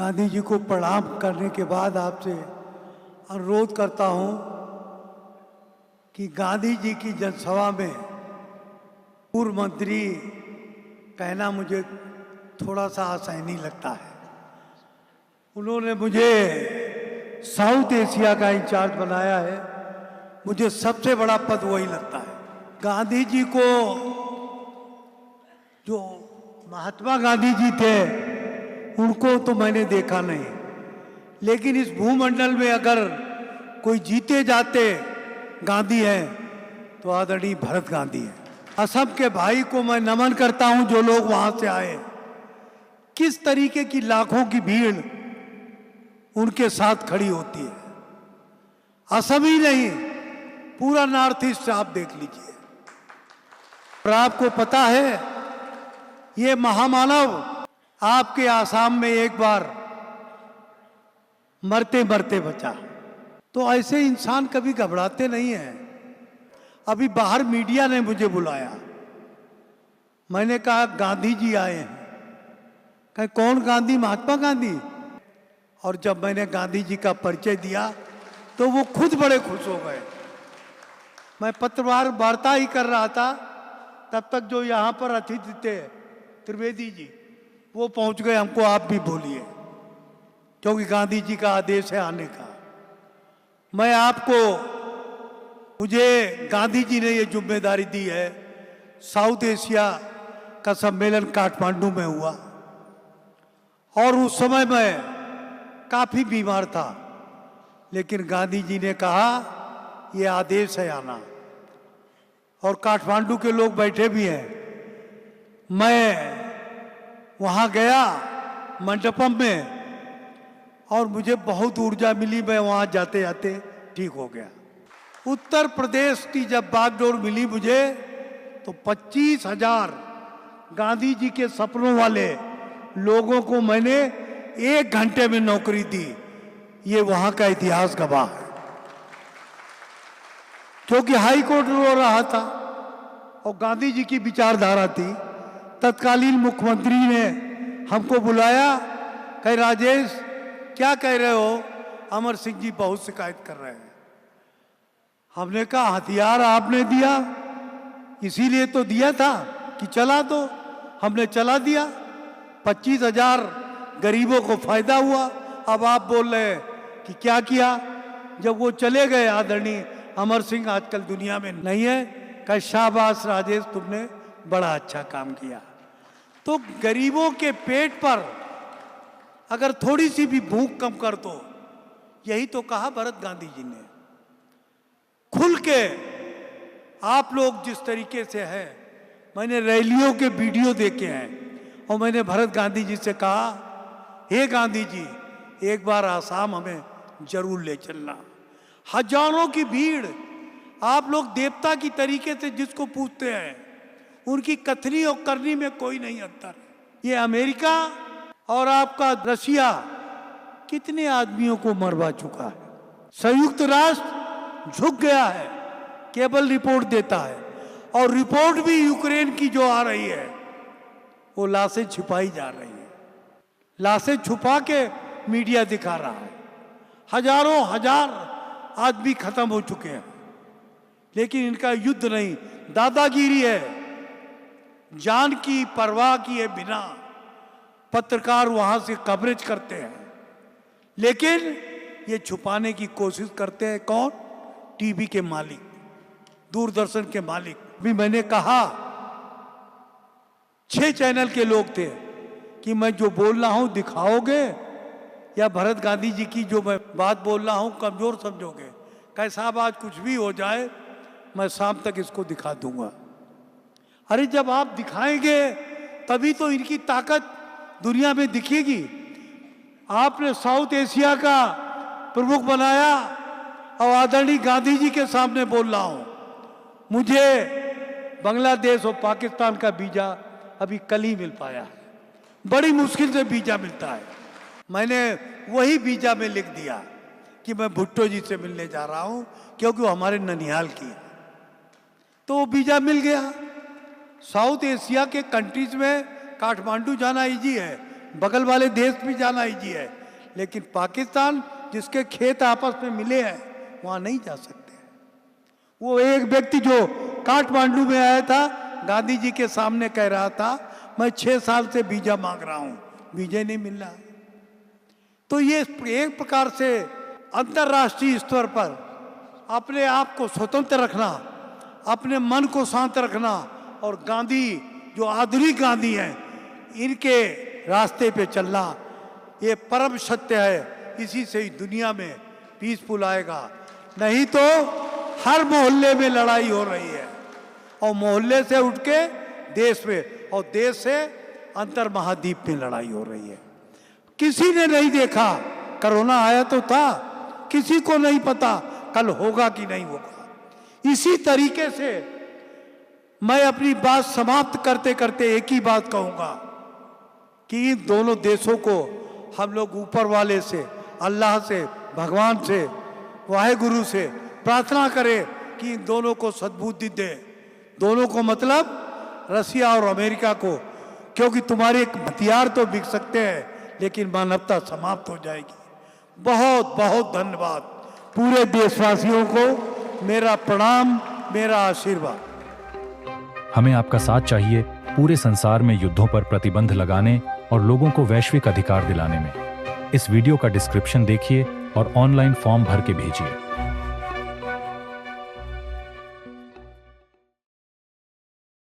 गांधी जी को प्रणाम करने के बाद आपसे अनुरोध करता हूं कि गांधी जी की जनसभा में पूर्व मंत्री कहना मुझे थोड़ा सा असहनीय लगता है। उन्होंने मुझे साउथ एशिया का इंचार्ज बनाया है, मुझे सबसे बड़ा पद वही लगता है। गांधी जी को, जो महात्मा गांधी जी थे उनको तो मैंने देखा नहीं, लेकिन इस भूमंडल में अगर कोई जीते जाते गांधी हैं तो आदरणीय भरत गांधी हैं। असम के भाई को मैं नमन करता हूं जो लोग वहां से आए, किस तरीके की लाखों की भीड़ उनके साथ खड़ी होती है। असम ही नहीं, पूरा नॉर्थ ईस्ट आप देख लीजिए। और आपको पता है ये महामानव आपके आसाम में एक बार मरते मरते बचा। तो ऐसे इंसान कभी घबराते नहीं हैं। अभी बाहर मीडिया ने मुझे बुलाया, मैंने कहा गांधी जी आए हैं। कहे कौन गांधी? महात्मा गांधी। और जब मैंने गांधी जी का परिचय दिया तो वो खुद बड़े खुश हो गए। मैं पत्रकार वार्ता ही कर रहा था, तब तक जो यहाँ पर अतिथि थे त्रिवेदी जी, वो पहुंच गए। हमको आप भी बोलिए, क्योंकि गांधी जी का आदेश है आने का। मैं आपको, मुझे गांधी जी ने ये जिम्मेदारी दी है। साउथ एशिया का सम्मेलन काठमांडू में हुआ और उस समय मैं काफी बीमार था, लेकिन गांधी जी ने कहा ये आदेश है आना, और काठमांडू के लोग बैठे भी हैं। मैं वहां गया मंडपम में और मुझे बहुत ऊर्जा मिली। मैं वहां जाते जाते ठीक हो गया। उत्तर प्रदेश की जब बागडोर मिली मुझे, तो 25,000 गांधी जी के सपनों वाले लोगों को मैंने 1 घंटे में नौकरी दी। ये वहां का इतिहास गवाह है। क्योंकि हाई कोर्ट रो रहा था और गांधी जी की विचारधारा थी। तत्कालीन मुख्यमंत्री ने हमको बुलाया, कहे राजेश क्या कह रहे हो, अमर सिंह जी बहुत शिकायत कर रहे हैं। हमने कहा हथियार आपने दिया, इसीलिए तो दिया था कि चला दो, हमने चला दिया। 25,000 गरीबों को फायदा हुआ। अब आप बोल रहे हैं कि क्या किया? जब वो चले गए, आदरणीय अमर सिंह आजकल दुनिया में नहीं है, कहे शाबाश राजेश तुमने बड़ा अच्छा काम किया। तो गरीबों के पेट पर अगर थोड़ी सी भी भूख कम कर दो, यही तो कहा भरत गांधी जी ने। खुल के आप लोग जिस तरीके से हैं, मैंने रैलियों के वीडियो देखे हैं और मैंने भरत गांधी जी से कहा, हे गांधी जी एक बार आसाम हमें जरूर ले चलना। हजारों की भीड़, आप लोग देवता की तरीके से जिसको पूछते हैं, उनकी कथनी और करनी में कोई नहीं अंतर। ये अमेरिका और आपका रशिया कितने आदमियों को मरवा चुका है। संयुक्त राष्ट्र झुक गया है, केवल रिपोर्ट देता है, और रिपोर्ट भी यूक्रेन की जो आ रही है वो लाशें छिपाई जा रही है। लाशें छुपा के मीडिया दिखा रहा है। हजारों हजार आदमी खत्म हो चुके हैं, लेकिन इनका युद्ध नहीं, दादागिरी है। जान की परवाह किए बिना पत्रकार वहां से कवरेज करते हैं, लेकिन ये छुपाने की कोशिश करते हैं। कौन? टीवी के मालिक, दूरदर्शन के मालिक। भी मैंने कहा 6 चैनल के लोग थे कि मैं जो बोल रहा हूं दिखाओगे या भरत गांधी जी की जो मैं बात बोल रहा हूं कमजोर समझोगे? कहे साहब आज कुछ भी हो जाए मैं शाम तक इसको दिखा दूंगा। अरे जब आप दिखाएंगे तभी तो इनकी ताकत दुनिया में दिखेगी। आपने साउथ एशिया का प्रमुख बनाया और आदरणीय गांधी जी के सामने बोल रहा हूं, मुझे बांग्लादेश और पाकिस्तान का वीजा अभी कल ही मिल पाया है। बड़ी मुश्किल से वीजा मिलता है। मैंने वही वीजा में लिख दिया कि मैं भुट्टो जी से मिलने जा रहा हूं, क्योंकि वो हमारे ननिहाल की है। तो वो वीजा मिल गया। साउथ एशिया के कंट्रीज में काठमांडू जाना इजी है, बगल वाले देश भी जाना ईजी है, लेकिन पाकिस्तान जिसके खेत आपस में मिले हैं वहाँ नहीं जा सकते। वो एक व्यक्ति जो काठमांडू में आया था, गांधी जी के सामने कह रहा था मैं 6 साल से वीजा मांग रहा हूँ, वीजा नहीं मिल रहा। तो ये एक प्रकार से अंतर्राष्ट्रीय स्तर पर अपने आप को स्वतंत्र रखना, अपने मन को शांत रखना और गांधी जो आधुनिक गांधी हैं इनके रास्ते पे चलना, ये परम सत्य है। इसी से ही दुनिया में पीसफुल आएगा। नहीं तो हर मोहल्ले में लड़ाई हो रही है और मोहल्ले से उठ के देश में और देश से अंतर महाद्वीप में लड़ाई हो रही है। किसी ने नहीं देखा, कोरोना आया तो था, किसी को नहीं पता कल होगा कि नहीं होगा। इसी तरीके से मैं अपनी बात समाप्त करते करते एक ही बात कहूंगा कि इन दोनों देशों को हम लोग ऊपर वाले से, अल्लाह से, भगवान से, वाहेगुरु से प्रार्थना करें कि इन दोनों को सद्बुद्धि दे। दोनों को मतलब रसिया और अमेरिका को, क्योंकि तुम्हारे हथियार तो बिक सकते हैं लेकिन मानवता समाप्त हो जाएगी। बहुत बहुत धन्यवाद। पूरे देशवासियों को मेरा प्रणाम, मेरा आशीर्वाद। हमें आपका साथ चाहिए पूरे संसार में युद्धों पर प्रतिबंध लगाने और लोगों को वैश्विक अधिकार दिलाने में। इस वीडियो का डिस्क्रिप्शन देखिए और ऑनलाइन फॉर्म भर के भेजिए।